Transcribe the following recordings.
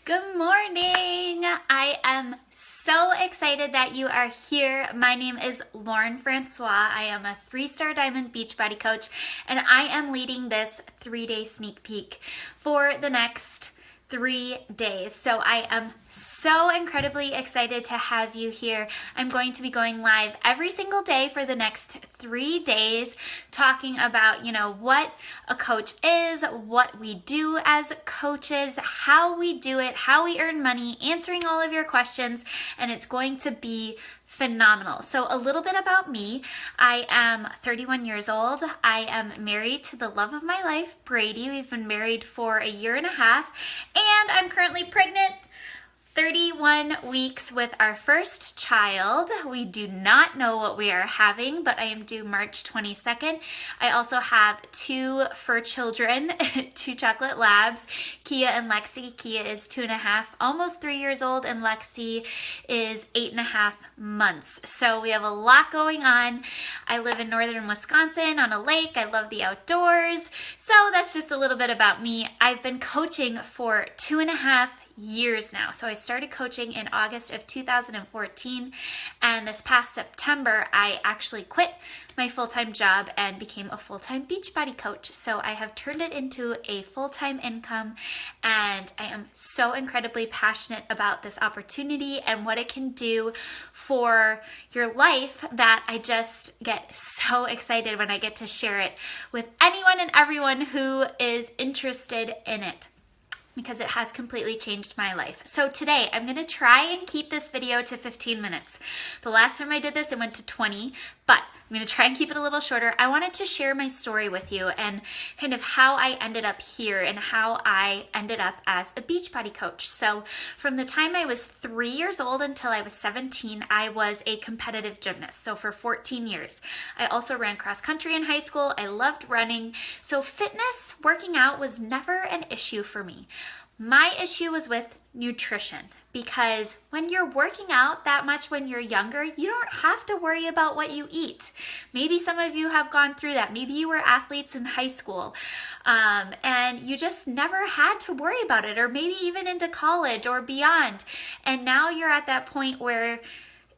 Good morning. I am so excited that you are here. My name is Lauren Francois. I am a 3-star Diamond Beachbody coach, and I am leading this 3-day sneak peek for the next 3 days. So I am so incredibly excited to have you here. I'm going to be going live every single day for the next 3 days, talking about, what a coach is, what we do as coaches, how we do it, how we earn money, answering all of your questions, and it's going to be phenomenal. So a little bit about me. I am 31 years old. I am married to the love of my life, Brady. We've been married for a year and a half, and I'm currently pregnant 31 weeks with our first child. We do not know what we are having, but I am due March 22nd. I also have 2 fur children, 2 chocolate labs, Kia and Lexi. Kia is 2.5, almost 3 years old, and Lexi is 8.5 months. So we have a lot going on. I live in northern Wisconsin on a lake. I love the outdoors. So that's just a little bit about me. I've been coaching for 2.5 years now. So I started coaching in August of 2014, and this past September I actually quit my full-time job and became a full-time Beachbody coach. So I have turned it into a full-time income, and I am so incredibly passionate about this opportunity and what it can do for your life that I just get so excited when I get to share it with anyone and everyone who is interested in it, because it has completely changed my life. So today I'm gonna try and keep this video to 15 minutes. The last time I did this, it went to 20, but I'm gonna try and keep it a little shorter. I wanted to share my story with you and kind of how I ended up here and how I ended up as a Beachbody coach. So from the time I was 3 years old until I was 17, I was a competitive gymnast. So for 14 years. I also ran cross country in high school. I loved running. So fitness, working out was never an issue for me. My issue was with nutrition, because when you're working out that much when you're younger, you don't have to worry about what you eat. Maybe some of you have gone through that. Maybe you were athletes in high school and you just never had to worry about it, or maybe even into college or beyond. And now you're at that point where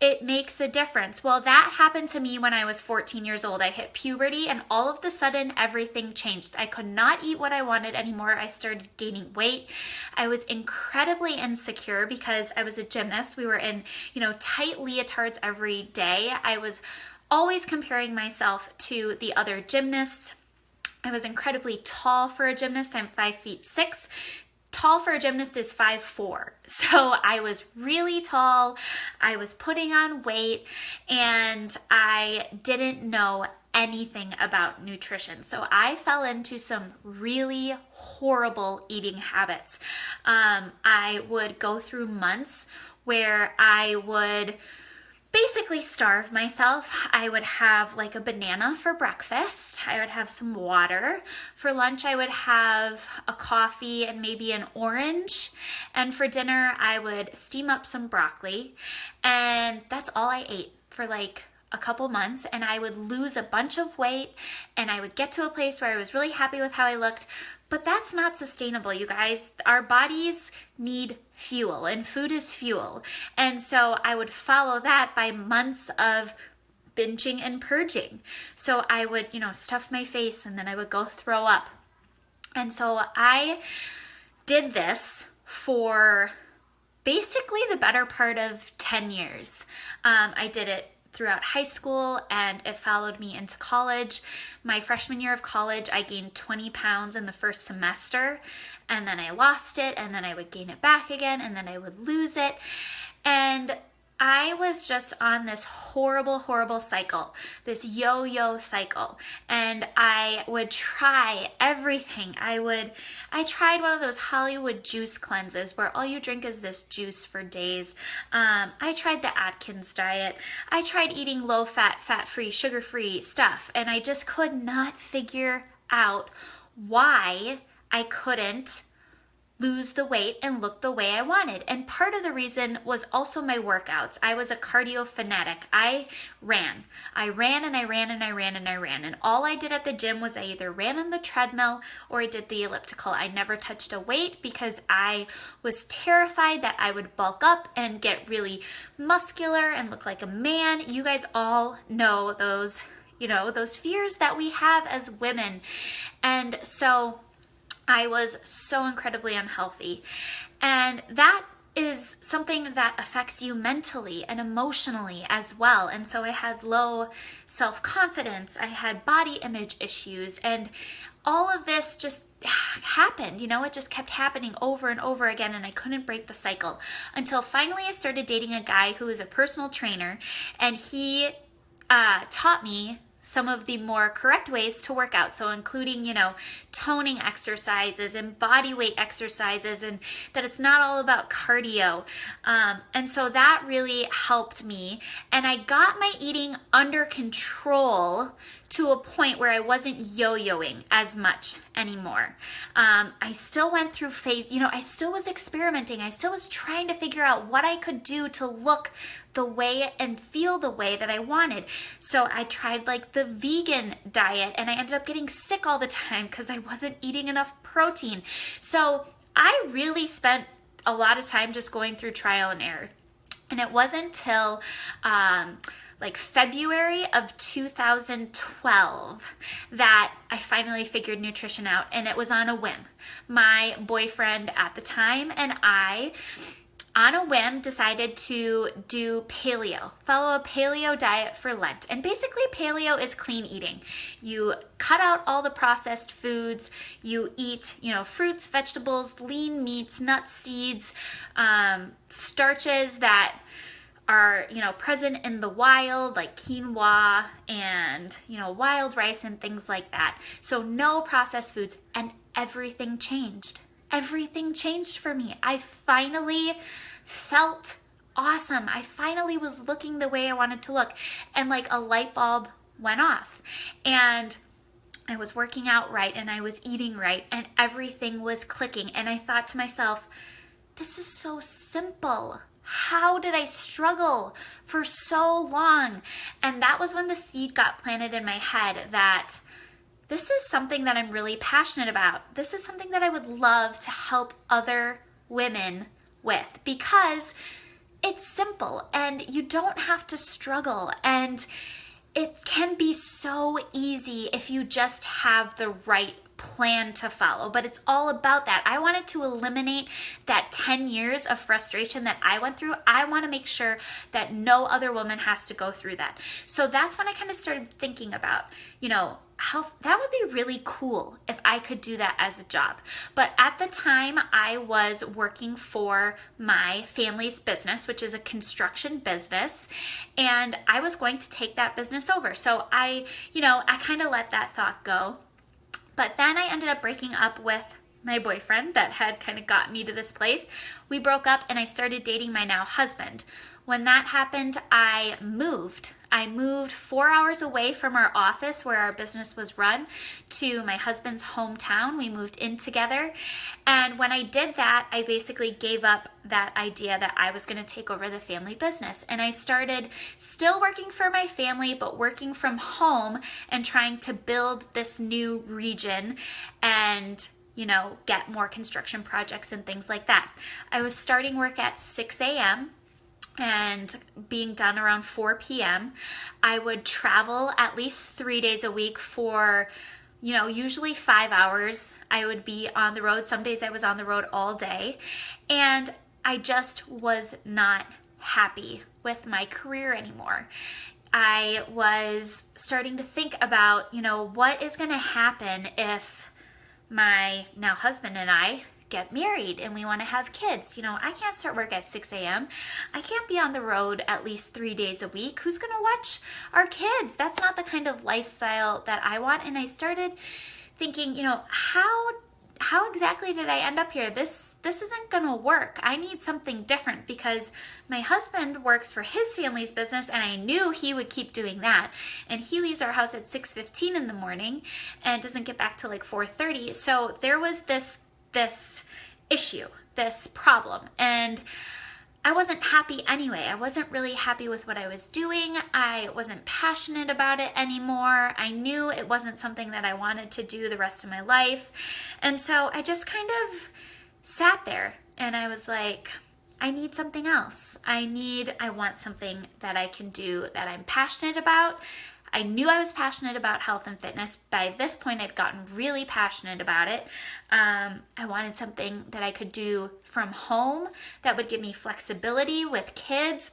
it makes a difference. Well, that happened to me when I was 14 years old. I hit puberty, and all of a sudden everything changed. I could not eat what I wanted anymore. I started gaining weight. I was incredibly insecure because I was a gymnast. We were in, tight leotards every day. I was always comparing myself to the other gymnasts. I was incredibly tall for a gymnast. I'm 5'6". Tall for a gymnast is 5'4". So I was really tall. I was putting on weight, and I didn't know anything about nutrition. So I fell into some really horrible eating habits. I would go through months where I would basically starve myself. I would have like a banana for breakfast. I would have some water. For lunch, I would have a coffee and maybe an orange. And for dinner, I would steam up some broccoli. And that's all I ate for like a couple months, and I would lose a bunch of weight, and I would get to a place where I was really happy with how I looked. But that's not sustainable, you guys. Our bodies need fuel, and food is fuel. And so I would follow that by months of binging and purging. So I would, stuff my face, and then I would go throw up. And so I did this for basically the better part of 10 years. I did it throughout high school, and it followed me into college. My freshman year of college, I gained 20 pounds in the first semester, and then I lost it, and then I would gain it back again, and then I would lose it. And I was just on this horrible, horrible cycle, this yo-yo cycle, and I would try everything. I tried one of those Hollywood juice cleanses where all you drink is this juice for days. I tried the Atkins diet. I tried eating low-fat, fat-free, sugar-free stuff, and I just could not figure out why I couldn't lose the weight and look the way I wanted. And part of the reason was also my workouts. I was a cardio fanatic. I ran and I ran and I ran and I ran. And all I did at the gym was I either ran on the treadmill or I did the elliptical. I never touched a weight because I was terrified that I would bulk up and get really muscular and look like a man. You guys all know those, those fears that we have as women. And so I was so incredibly unhealthy. And that is something that affects you mentally and emotionally as well. And so I had low self-confidence, I had body image issues, and all of this just happened, it just kept happening over and over again, and I couldn't break the cycle until finally I started dating a guy who is a personal trainer, and he taught me some of the more correct ways to work out. So including, toning exercises and body weight exercises, and that it's not all about cardio. And so that really helped me. And I got my eating under control to a point where I wasn't yo-yoing as much anymore. I still went through phase, I still was experimenting. I still was trying to figure out what I could do to look the way and feel the way that I wanted. So I tried like the vegan diet, and I ended up getting sick all the time because I wasn't eating enough protein. So I really spent a lot of time just going through trial and error. And it wasn't until like February of 2012 that I finally figured nutrition out, and it was on a whim. My boyfriend at the time and I, on a whim, decided to do paleo, follow a paleo diet for Lent. And basically paleo is clean eating. You cut out all the processed foods, you eat, fruits, vegetables, lean meats, nuts, seeds, starches that are, present in the wild, like quinoa and, wild rice and things like that. So no processed foods, and everything changed. Everything changed for me. I finally felt awesome. I finally was looking the way I wanted to look, and like a light bulb went off, and I was working out right, and I was eating right, and everything was clicking. And I thought to myself, this is so simple. How did I struggle for so long? And that was when the seed got planted in my head that this is something that I'm really passionate about. This is something that I would love to help other women with, because it's simple and you don't have to struggle, and it can be so easy if you just have the right plan to follow. But it's all about that. I wanted to eliminate that 10 years of frustration that I went through. I want to make sure that no other woman has to go through that. So that's when I kind of started thinking about, how that would be really cool if I could do that as a job. But at the time, I was working for my family's business, which is a construction business, and I was going to take that business over. So I kind of let that thought go. But then I ended up breaking up with my boyfriend that had kind of got me to this place. We broke up, and I started dating my now husband. When that happened, I moved. I moved 4 hours away from our office where our business was run to my husband's hometown. We moved in together. And when I did that, I basically gave up that idea that I was going to take over the family business. And I started still working for my family, but working from home and trying to build this new region and get more construction projects and things like that. I was starting work at 6 a.m. and being done around 4 p.m. I would travel at least 3 days a week for, usually 5 hours. I would be on the road. Some days I was on the road all day, and I just was not happy with my career anymore. I was starting to think about, what is going to happen if my now husband and I get married and we want to have kids. I can't start work at 6 a.m. I can't be on the road at least 3 days a week. Who's going to watch our kids? That's not the kind of lifestyle that I want. And I started thinking, how exactly did I end up here? This isn't going to work. I need something different, because my husband works for his family's business, and I knew he would keep doing that. And he leaves our house at 6:15 in the morning and doesn't get back till like 4:30. So there was this issue, this problem. And I wasn't happy anyway. I wasn't really happy with what I was doing. I wasn't passionate about it anymore. I knew it wasn't something that I wanted to do the rest of my life. And so I just kind of sat there and I was like, I need something else. I want something that I can do that I'm passionate about. I knew I was passionate about health and fitness. By this point, I'd gotten really passionate about it. I wanted something that I could do from home that would give me flexibility with kids.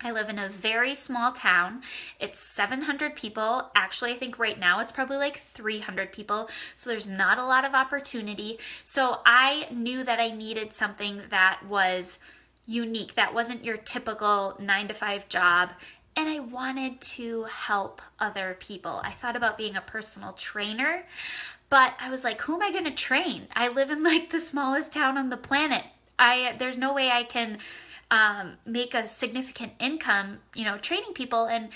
I live in a very small town. It's 700 people. Actually, I think right now it's probably like 300 people. So there's not a lot of opportunity. So I knew that I needed something that was unique, that wasn't your typical 9-to-5 job. And I wanted to help other people. I thought about being a personal trainer, but I was like, who am I going to train? I live in like the smallest town on the planet. There's no way I can make a significant income, training people. And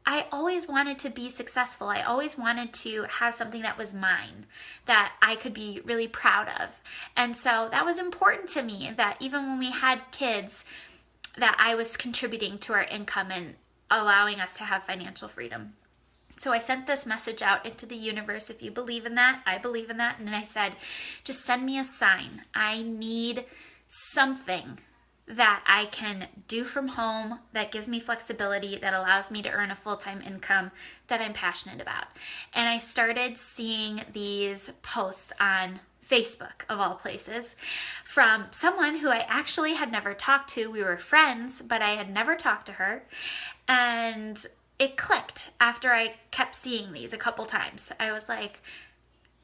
I always wanted to be successful. I always wanted to have something that was mine, that I could be really proud of. And so that was important to me, that even when we had kids, that I was contributing to our income and allowing us to have financial freedom. So I sent this message out into the universe. If you believe in that, I believe in that. And then I said, just send me a sign. I need something that I can do from home that gives me flexibility, that allows me to earn a full-time income that I'm passionate about. And I started seeing these posts on Facebook, of all places, from someone who I actually had never talked to. We were friends, but I had never talked to her. And it clicked after I kept seeing these a couple times. I was like,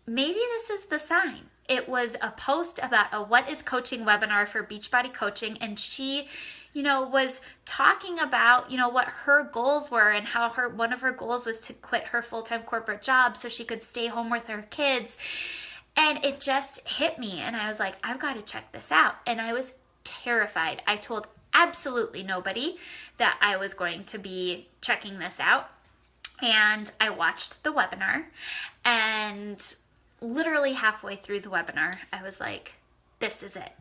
maybe this is the sign. It was a post about a What is Coaching webinar for Beachbody Coaching, and she, was talking about, what her goals were, and how one of her goals was to quit her full-time corporate job so she could stay home with her kids. And it just hit me, and I was like, I've got to check this out. And I was terrified. I told absolutely nobody that I was going to be checking this out. And I watched the webinar, and literally halfway through the webinar, I was like, this is it.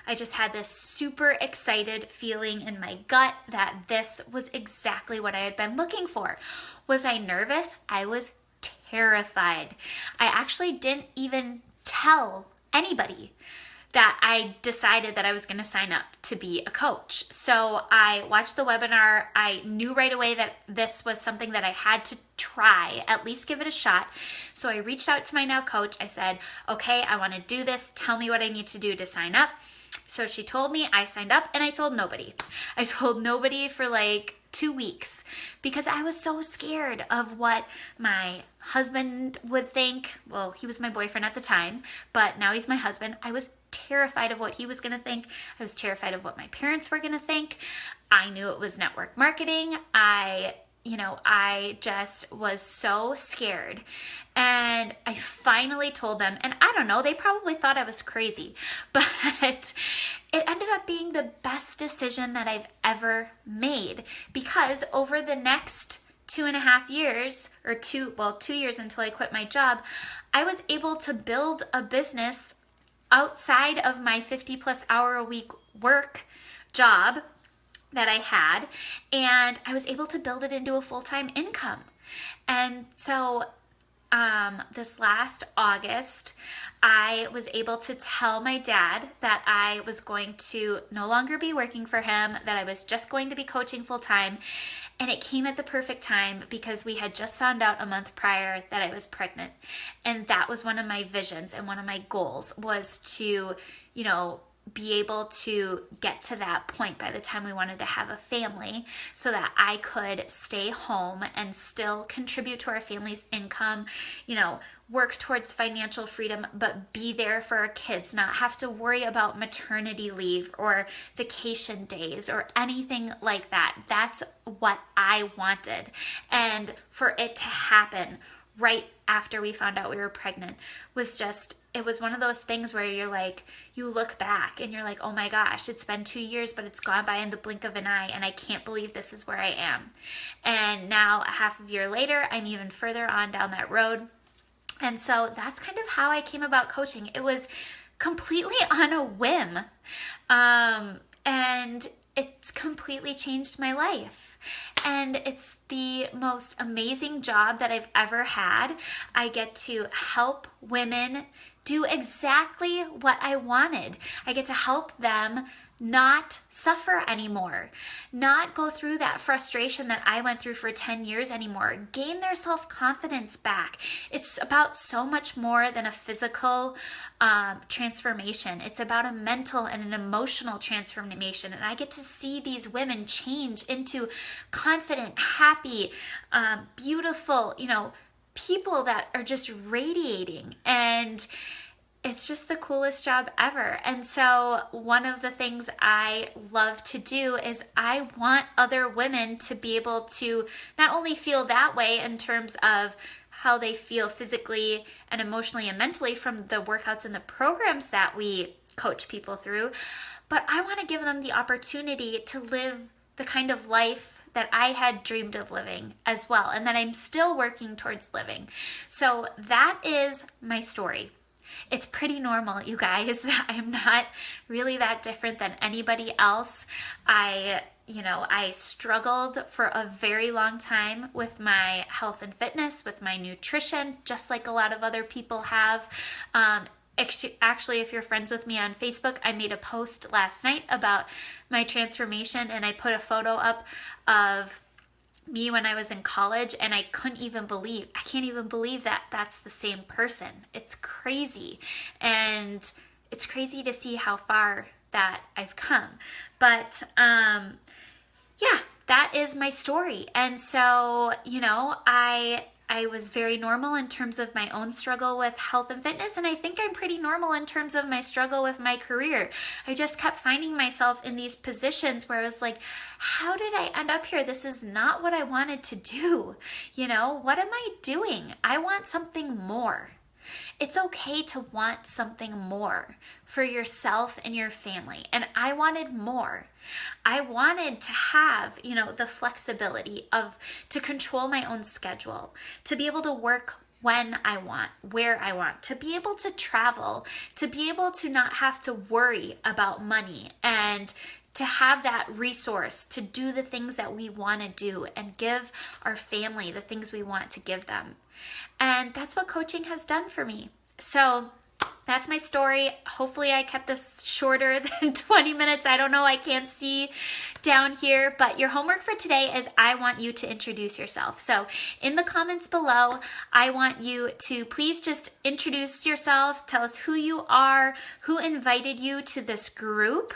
I just had this super excited feeling in my gut that this was exactly what I had been looking for. Was I nervous? I was terrified. I actually didn't even tell anybody that I decided that I was going to sign up to be a coach. So I watched the webinar. I knew right away that this was something that I had to try, at least give it a shot. So I reached out to my now coach. I said, okay, I want to do this. Tell me what I need to do to sign up. So she told me, I signed up, and I told nobody. I told nobody for like 2 weeks because I was so scared of what my husband would think. Well, he was my boyfriend at the time, but now he's my husband. I was terrified of what he was going to think. I was terrified of what my parents were going to think. I knew it was network marketing. I just was so scared. And I finally told them, and I don't know, they probably thought I was crazy, but it ended up being the best decision that I've ever made, because over the next 2.5 years, or 2 years until I quit my job, I was able to build a business outside of my 50+ hour a week work job that I had, and I was able to build it into a full-time income. And so this last August, I was able to tell my dad that I was going to no longer be working for him, that I was just going to be coaching full-time. And it came at the perfect time because we had just found out a month prior that I was pregnant. And that was one of my visions and one of my goals, was to, be able to get to that point by the time we wanted to have a family, so that I could stay home and still contribute to our family's income, work towards financial freedom, but be there for our kids, not have to worry about maternity leave or vacation days or anything like that. That's what I wanted. And for it to happen right after we found out we were pregnant was just, it was one of those things where you're like, you look back and you're like, oh my gosh, it's been 2 years, but it's gone by in the blink of an eye, and I can't believe this is where I am. And now, a half a year later, I'm even further on down that road. And so that's kind of how I came about coaching. It was completely on a whim. And it's completely changed my life. And it's the most amazing job that I've ever had. I get to help women do exactly what I wanted. I get to help them not suffer anymore, not go through that frustration that I went through for 10 years anymore, gain their self-confidence back. It's about so much more than a physical transformation. It's about a mental and an emotional transformation. And I get to see these women change into confident, happy, beautiful, people that are just radiating. And it's just the coolest job ever. And so one of the things I love to do is I want other women to be able to not only feel that way in terms of how they feel physically and emotionally and mentally from the workouts and the programs that we coach people through, but I want to give them the opportunity to live the kind of life that I had dreamed of living as well, and that I'm still working towards living. So that is my story. It's pretty normal, you guys. I'm not really that different than anybody else. I struggled for a very long time with my health and fitness, with my nutrition, just like a lot of other people have. Actually, if you're friends with me on Facebook, I made a post last night about my transformation, and I put a photo up of me when I was in college, and I can't even believe that that's the same person. It's crazy. And it's crazy to see how far that I've come. But yeah, that is my story. And so, I was very normal in terms of my own struggle with health and fitness, and I think I'm pretty normal in terms of my struggle with my career. I just kept finding myself in these positions where I was like, how did I end up here? This is not what I wanted to do. What am I doing? I want something more. It's okay to want something more for yourself and your family. And I wanted more. I wanted to have, the flexibility to control my own schedule, to be able to work when I want, where I want, to be able to travel, to be able to not have to worry about money, and to have that resource to do the things that we want to do and give our family the things we want to give them. And that's what coaching has done for me. So that's my story. Hopefully I kept this shorter than 20 minutes. I don't know, I can't see down here, but your homework for today is I want you to introduce yourself. So in the comments below, I want you to please just introduce yourself, tell us who you are, who invited you to this group,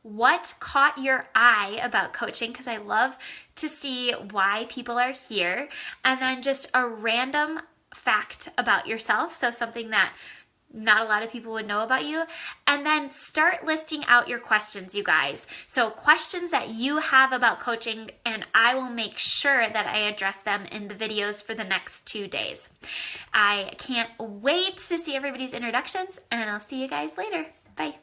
what caught your eye about coaching, because I love to see why people are here, and then just a random fact about yourself, so something that not a lot of people would know about you, and then start listing out your questions, you guys. So questions that you have about coaching, and I will make sure that I address them in the videos for the next 2 days. I can't wait to see everybody's introductions, and I'll see you guys later. Bye.